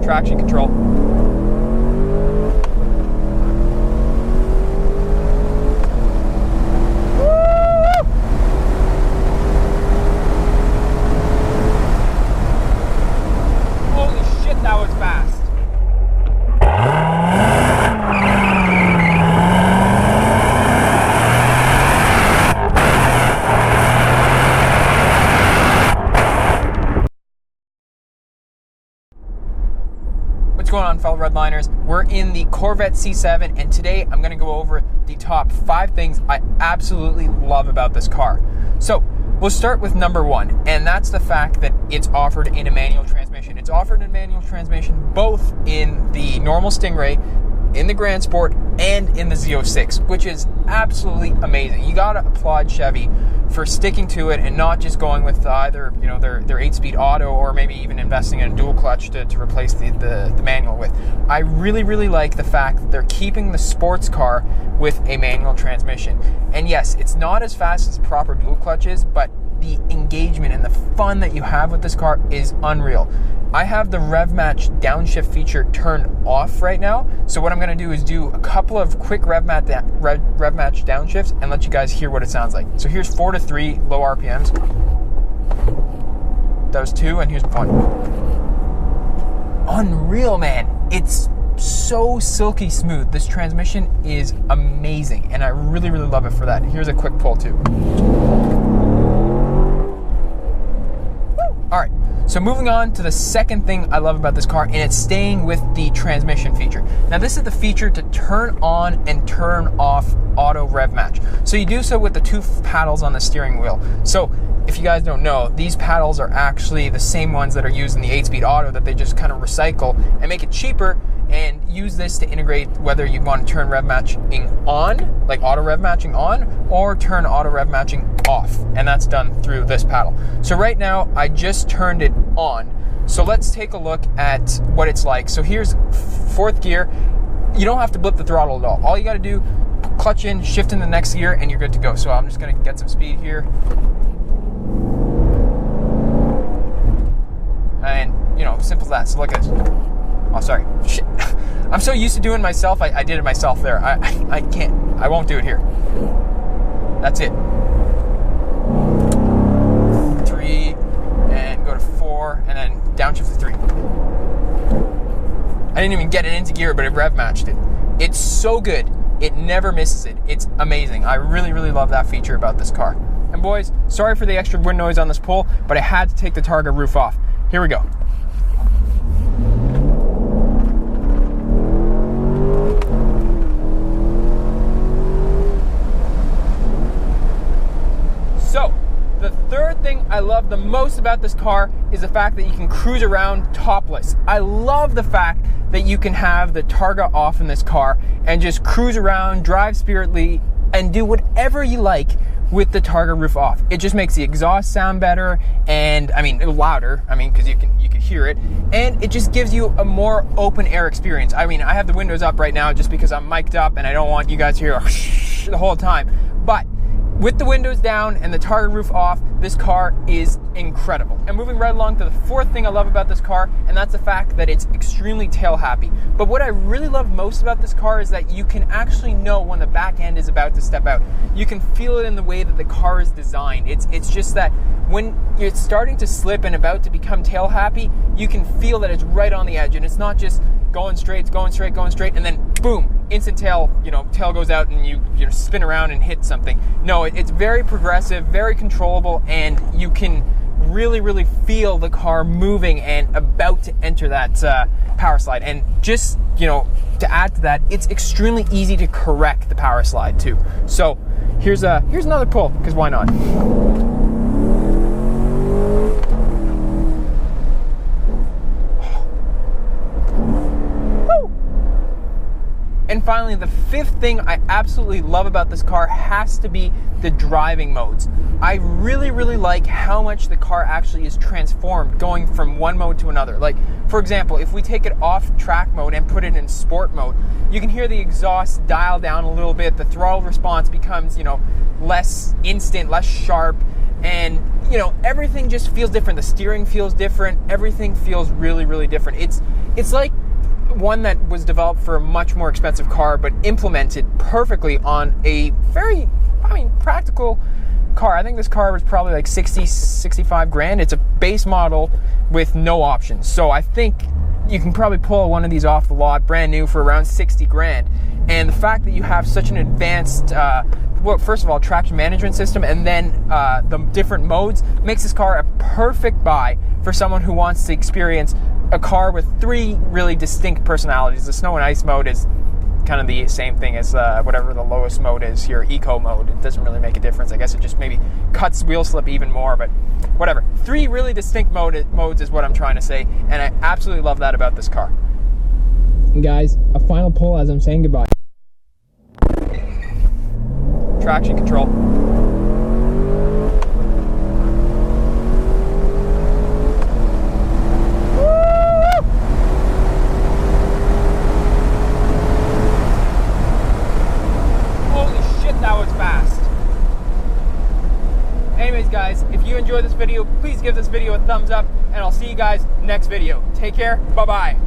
traction control. That was fast. What's going on, fellow redliners? We're in the Corvette C7, and today I'm going to go over the top 5 things I absolutely love about this car. So we'll start with number 1, and that's the fact that it's offered in a manual transmission. It's offered in manual transmission both in the normal Stingray, in the Grand Sport, and in the Z06, which is absolutely amazing. You gotta applaud Chevy for sticking to it and not just going with either, you know, their 8-speed auto or maybe even investing in a dual clutch to replace the manual with. I really like the fact that they're keeping the sports car with a manual transmission. And yes, it's not as fast as proper dual clutch is, but the engagement and the fun that you have with this car is unreal. I have the rev match downshift feature turned off right now, so what I'm going to do is do a couple of quick rev match downshifts and let you guys hear what it sounds like. So here's 4 to 3 low RPMs. That was 2, and here's 1. Unreal, man. It's so silky smooth. This transmission is amazing, and I really love it for that. Here's a quick pull too. All right, so moving on to the second thing I love about this car, and it's staying with the transmission feature. Now, this is the feature to turn on and turn off auto rev match. So you do so with the 2 paddles on the steering wheel. So if you guys don't know, these paddles are actually the same ones that are used in the 8-speed auto that they just kind of recycle and make it cheaper, and use this to integrate whether you want to turn rev matching on, like auto rev matching on, or turn auto rev matching off, and that's done through this paddle. So right now I just turned it on, so let's take a look at what it's like. So here's 4th gear. You don't have to blip the throttle at all. You got to do, clutch in, shift in the next gear, and you're good to go. So I'm just going to get some speed here, and you know, simple as that. So look at this. Oh, sorry. Shit. I'm so used to doing it myself, I did it myself there. I can't. I won't do it here. That's it. 3, and go to 4, and then downshift to 3. I didn't even get it into gear, but it rev matched it. It's so good. It never misses it. It's amazing. I really love that feature about this car. And boys, sorry for the extra wind noise on this pull, but I had to take the Targa roof off. Here we go. So, the third thing I love the most about this car is the fact that you can cruise around topless. I love the fact that you can have the Targa off in this car and just cruise around, drive spiritedly, and do whatever you like with the Targa roof off. It just makes the exhaust sound better, and I mean louder. I mean, because you can hear it, and it just gives you a more open air experience. I mean, I have the windows up right now just because I'm mic'd up and I don't want you guys to hear the whole time. But with the windows down and the Targa roof off, this car is incredible. And moving right along to the 4th thing I love about this car, and that's the fact that it's extremely tail happy. But what I really love most about this car is that you can actually know when the back end is about to step out. You can feel it in the way that the car is designed. It's just that when you're starting to slip and about to become tail happy, you can feel that it's right on the edge, and it's not just going straight, and then boom, instant tail, tail goes out and you spin around and hit something. No, it's very progressive, very controllable, and you can really feel the car moving and about to enter that power slide. And just, to add to that, it's extremely easy to correct the power slide too. So here's another pull, because why not? And finally, the fifth thing I absolutely love about this car has to be the driving modes. I really, really like how much the car actually is transformed going from one mode to another. Like, for example, if we take it off track mode and put it in sport mode, you can hear the exhaust dial down a little bit. The throttle response becomes, less instant, less sharp, and, everything just feels different. The steering feels different. Everything feels really, really different. It's like one that was developed for a much more expensive car, but implemented perfectly on a very, practical car. I think this car was probably like 60, 65 grand. It's a base model with no options. So I think you can probably pull one of these off the lot brand new for around 60 grand. And the fact that you have such an advanced, first of all, traction management system, and then the different modes makes this car a perfect buy for someone who wants to experience a car with three really distinct personalities. The snow and ice mode is kind of the same thing as whatever the lowest mode is, your eco mode. It doesn't really make a difference. I guess it just maybe cuts wheel slip even more, but whatever. Three really distinct modes is what I'm trying to say, and I absolutely love that about this car. And guys, a final pull as I'm saying goodbye. Traction control. Anyways, guys, if you enjoyed this video, please give this video a thumbs up, and I'll see you guys next video. Take care. Bye-bye.